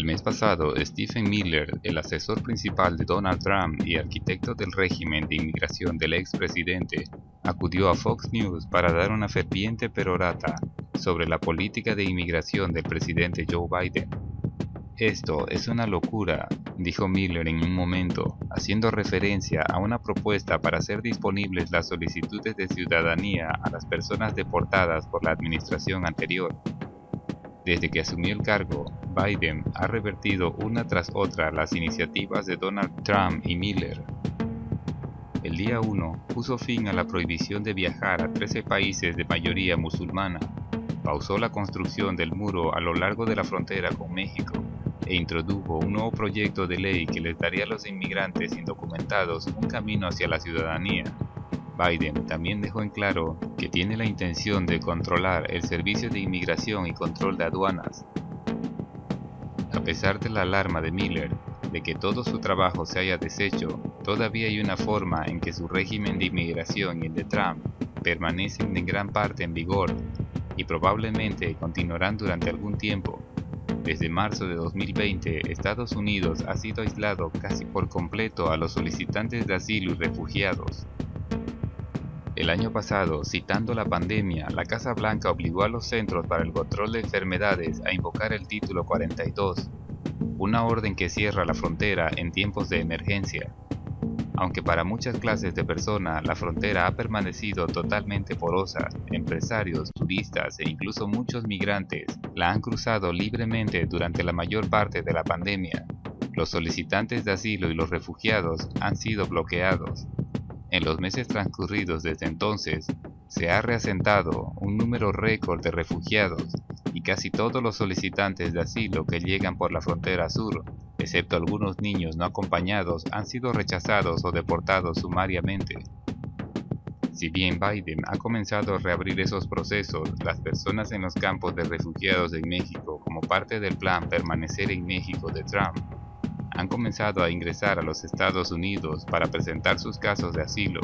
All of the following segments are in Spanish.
El mes pasado, Stephen Miller, el asesor principal de Donald Trump y arquitecto del régimen de inmigración del expresidente, acudió a Fox News para dar una ferviente perorata sobre la política de inmigración del presidente Joe Biden. Esto es una locura, dijo Miller en un momento, haciendo referencia a una propuesta para hacer disponibles las solicitudes de ciudadanía a las personas deportadas por la administración anterior. Desde que asumió el cargo, Biden ha revertido una tras otra las iniciativas de Donald Trump y Miller. El día 1 puso fin a la prohibición de viajar a 13 países de mayoría musulmana, pausó la construcción del muro a lo largo de la frontera con México e introdujo un nuevo proyecto de ley que les daría a los inmigrantes indocumentados un camino hacia la ciudadanía. Biden también dejó en claro que tiene la intención de controlar el Servicio de Inmigración y Control de Aduanas. A pesar de la alarma de Miller de que todo su trabajo se haya deshecho, todavía hay una forma en que su régimen de inmigración y el de Trump permanecen en gran parte en vigor y probablemente continuarán durante algún tiempo. Desde marzo de 2020, Estados Unidos ha sido aislado casi por completo a los solicitantes de asilo y refugiados. El año pasado, citando la pandemia, la Casa Blanca obligó a los Centros para el Control de Enfermedades a invocar el Título 42, una orden que cierra la frontera en tiempos de emergencia. Aunque para muchas clases de personas la frontera ha permanecido totalmente porosa, empresarios, turistas e incluso muchos migrantes la han cruzado libremente durante la mayor parte de la pandemia. Los solicitantes de asilo y los refugiados han sido bloqueados. En los meses transcurridos desde entonces, se ha reasentado un número récord de refugiados y casi todos los solicitantes de asilo que llegan por la frontera sur, excepto algunos niños no acompañados, han sido rechazados o deportados sumariamente. Si bien Biden ha comenzado a reabrir esos procesos, las personas en los campos de refugiados en México, como parte del plan Permanecer en México de Trump, han comenzado a ingresar a los Estados Unidos para presentar sus casos de asilo.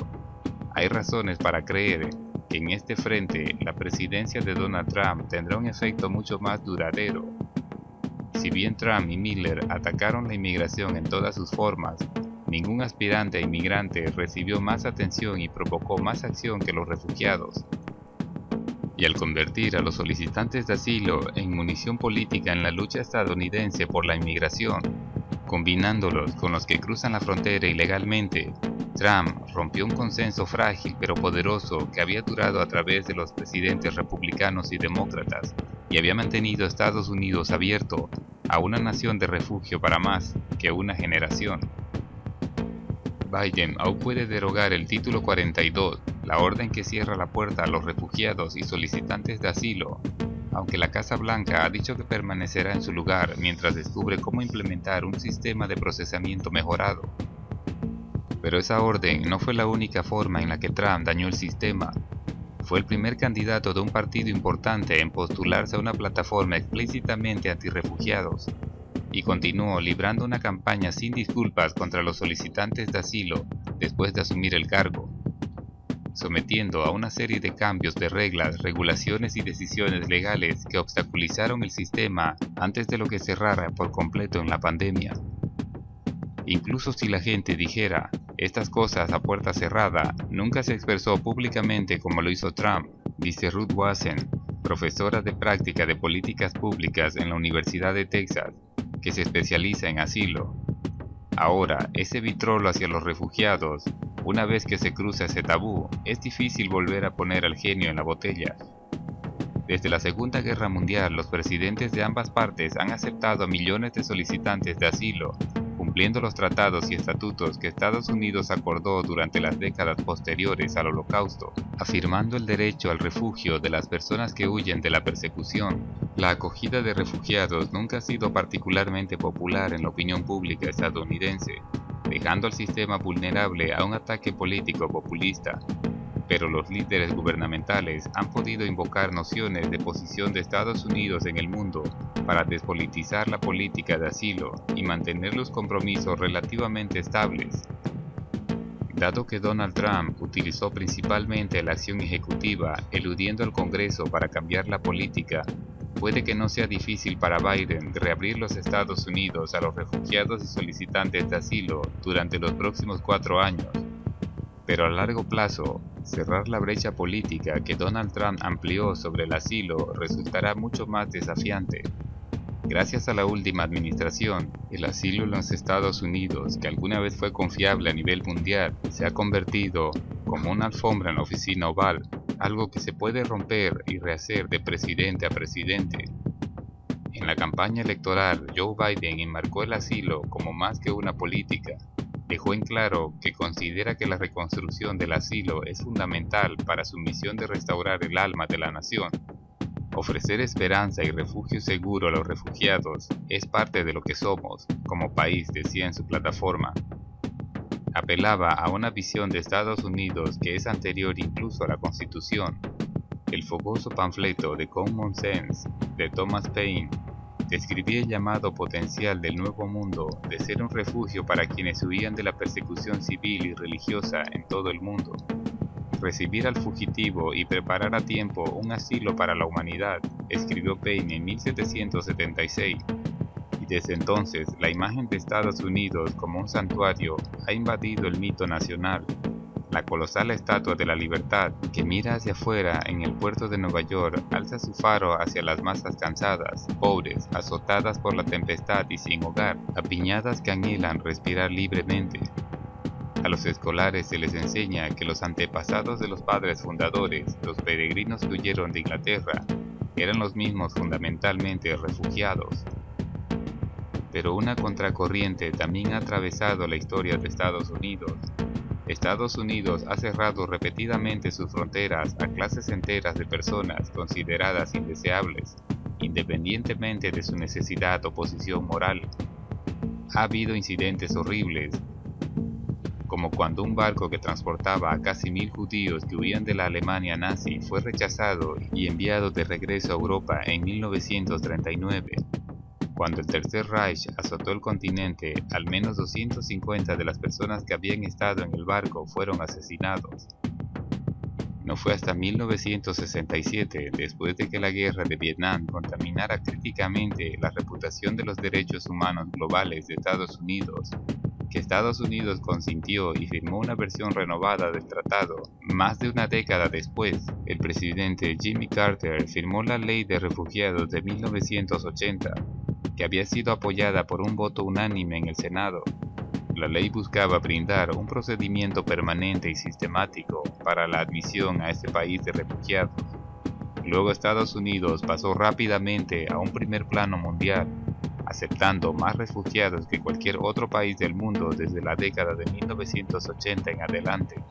Hay razones para creer que en este frente la presidencia de Donald Trump tendrá un efecto mucho más duradero. Si bien Trump y Miller atacaron la inmigración en todas sus formas, ningún aspirante a inmigrante recibió más atención y provocó más acción que los refugiados. Y al convertir a los solicitantes de asilo en munición política en la lucha estadounidense por la inmigración, combinándolos con los que cruzan la frontera ilegalmente, Trump rompió un consenso frágil pero poderoso que había durado a través de los presidentes republicanos y demócratas y había mantenido a Estados Unidos abierto a una nación de refugio para más que una generación. Biden aún puede derogar el Título 42, la orden que cierra la puerta a los refugiados y solicitantes de asilo, aunque la Casa Blanca ha dicho que permanecerá en su lugar mientras descubre cómo implementar un sistema de procesamiento mejorado. Pero esa orden no fue la única forma en la que Trump dañó el sistema. Fue el primer candidato de un partido importante en postularse a una plataforma explícitamente antirrefugiados, y continuó librando una campaña sin disculpas contra los solicitantes de asilo después de asumir el cargo, sometiendo a una serie de cambios de reglas, regulaciones y decisiones legales que obstaculizaron el sistema antes de lo que cerrara por completo en la pandemia. Incluso si la gente dijera estas cosas a puerta cerrada, nunca se expresó públicamente como lo hizo Trump, dice Ruth Wassen, profesora de práctica de políticas públicas en la Universidad de Texas, que se especializa en asilo. Ahora, ese vitrolo hacia los refugiados, una vez que se cruza ese tabú, es difícil volver a poner al genio en la botella. Desde la Segunda Guerra Mundial, los presidentes de ambas partes han aceptado a millones de solicitantes de asilo, cumpliendo los tratados y estatutos que Estados Unidos acordó durante las décadas posteriores al Holocausto, afirmando el derecho al refugio de las personas que huyen de la persecución. La acogida de refugiados nunca ha sido particularmente popular en la opinión pública estadounidense, dejando al sistema vulnerable a un ataque político populista. Pero los líderes gubernamentales han podido invocar nociones de posición de Estados Unidos en el mundo para despolitizar la política de asilo y mantener los compromisos relativamente estables. Dado que Donald Trump utilizó principalmente la acción ejecutiva eludiendo al Congreso para cambiar la política, Puede que no sea difícil para Biden reabrir los Estados Unidos a los refugiados y solicitantes de asilo durante los próximos 4 años, pero a largo plazo, cerrar la brecha política que Donald Trump amplió sobre el asilo resultará mucho más desafiante. Gracias a la última administración, el asilo en los Estados Unidos, que alguna vez fue confiable a nivel mundial, se ha convertido como una alfombra en la oficina oval, algo que se puede romper y rehacer de presidente a presidente. En la campaña electoral, Joe Biden enmarcó el asilo como más que una política. Dejó en claro que considera que la reconstrucción del asilo es fundamental para su misión de restaurar el alma de la nación. Ofrecer esperanza y refugio seguro a los refugiados es parte de lo que somos como país, decía en su plataforma. Apelaba a una visión de Estados Unidos que es anterior incluso a la Constitución. El fogoso panfleto de Common Sense de Thomas Paine describía el llamado potencial del Nuevo Mundo de ser un refugio para quienes huían de la persecución civil y religiosa en todo el mundo. Recibir al fugitivo y preparar a tiempo un asilo para la humanidad, escribió Paine en 1776, y desde entonces la imagen de Estados Unidos como un santuario ha invadido el mito nacional. La colosal estatua de la libertad, que mira hacia afuera en el puerto de Nueva York, alza su faro hacia las masas cansadas, pobres, azotadas por la tempestad y sin hogar, apiñadas que anhelan respirar libremente. A los escolares se les enseña que los antepasados de los padres fundadores, los peregrinos que huyeron de Inglaterra, eran los mismos fundamentalmente refugiados. Pero una contracorriente también ha atravesado la historia de Estados Unidos. Estados Unidos ha cerrado repetidamente sus fronteras a clases enteras de personas consideradas indeseables, independientemente de su necesidad o posición moral. Ha habido incidentes horribles, como cuando un barco que transportaba a casi 1000 judíos que huían de la Alemania nazi fue rechazado y enviado de regreso a Europa en 1939. Cuando el Tercer Reich azotó el continente, al menos 250 de las personas que habían estado en el barco fueron asesinados. No fue hasta 1967, después de que la guerra de Vietnam contaminara críticamente la reputación de los derechos humanos globales de Estados Unidos, que Estados Unidos consintió y firmó una versión renovada del tratado. Más de una década después, el presidente Jimmy Carter firmó la Ley de Refugiados de 1980, que había sido apoyada por un voto unánime en el Senado. La ley buscaba brindar un procedimiento permanente y sistemático para la admisión a este país de refugiados. Luego Estados Unidos pasó rápidamente a un primer plano mundial, aceptando más refugiados que cualquier otro país del mundo desde la década de 1980 en adelante.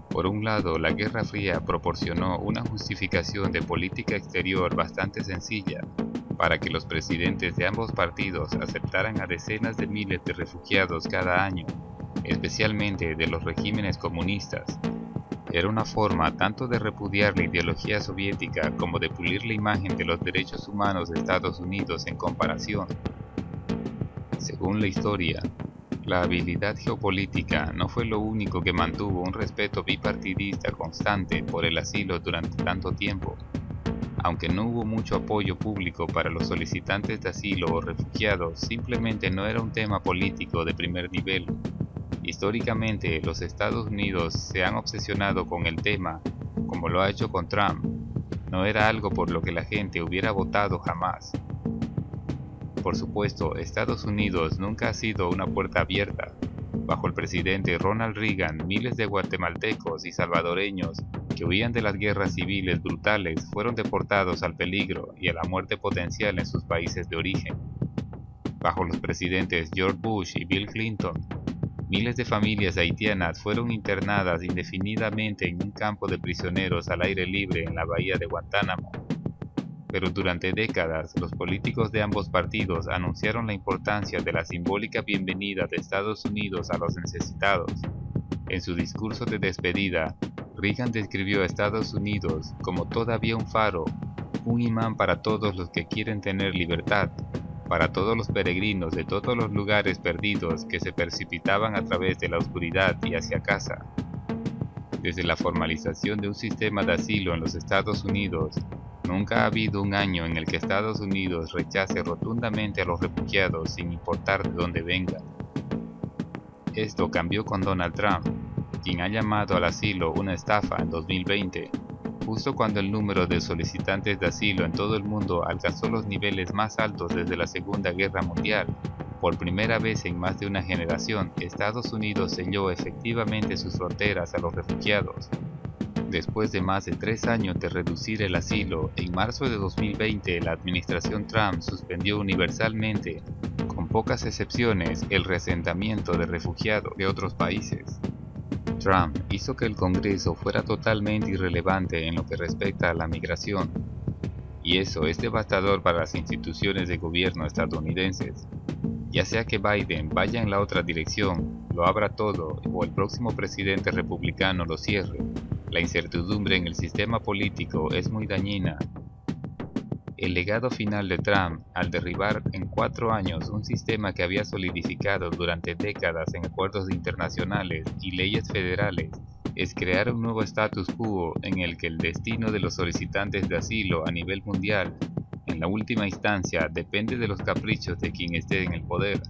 Por un lado, la Guerra Fría proporcionó una justificación de política exterior bastante sencilla para que los presidentes de ambos partidos aceptaran a decenas de miles de refugiados cada año, especialmente de los regímenes comunistas. Era una forma tanto de repudiar la ideología soviética como de pulir la imagen de los derechos humanos de Estados Unidos en comparación. Según la historia, la habilidad geopolítica no fue lo único que mantuvo un respeto bipartidista constante por el asilo durante tanto tiempo. Aunque no hubo mucho apoyo público para los solicitantes de asilo o refugiados, simplemente no era un tema político de primer nivel. Históricamente, los Estados Unidos se han obsesionado con el tema, como lo ha hecho con Trump. No era algo por lo que la gente hubiera votado jamás. Por supuesto, Estados Unidos nunca ha sido una puerta abierta. Bajo el presidente Ronald Reagan, miles de guatemaltecos y salvadoreños que huían de las guerras civiles brutales fueron deportados al peligro y a la muerte potencial en sus países de origen. Bajo los presidentes George Bush y Bill Clinton, miles de familias haitianas fueron internadas indefinidamente en un campo de prisioneros al aire libre en la bahía de Guantánamo. Pero durante décadas, los políticos de ambos partidos anunciaron la importancia de la simbólica bienvenida de Estados Unidos a los necesitados. En su discurso de despedida, Reagan describió a Estados Unidos como todavía un faro, un imán para todos los que quieren tener libertad, para todos los peregrinos de todos los lugares perdidos que se precipitaban a través de la oscuridad y hacia casa. Desde la formalización de un sistema de asilo en los Estados Unidos, Nunca ha habido un año en el que Estados Unidos rechace rotundamente a los refugiados sin importar de dónde vengan. Esto cambió con Donald Trump, quien ha llamado al asilo una estafa en 2020, justo cuando el número de solicitantes de asilo en todo el mundo alcanzó los niveles más altos desde la Segunda Guerra Mundial. Por primera vez en más de una generación, Estados Unidos selló efectivamente sus fronteras a los refugiados. Después de más de 3 años de reducir el asilo, en marzo de 2020 la administración Trump suspendió universalmente, con pocas excepciones, el reasentamiento de refugiados de otros países. Trump hizo que el Congreso fuera totalmente irrelevante en lo que respecta a la migración, y eso es devastador para las instituciones de gobierno estadounidenses. Ya sea que Biden vaya en la otra dirección, lo abra todo, o el próximo presidente republicano lo cierre, la incertidumbre en el sistema político es muy dañina. El legado final de Trump, al derribar en 4 años un sistema que había solidificado durante décadas en acuerdos internacionales y leyes federales, es crear un nuevo status quo en el que el destino de los solicitantes de asilo a nivel mundial, en la última instancia, depende de los caprichos de quien esté en el poder.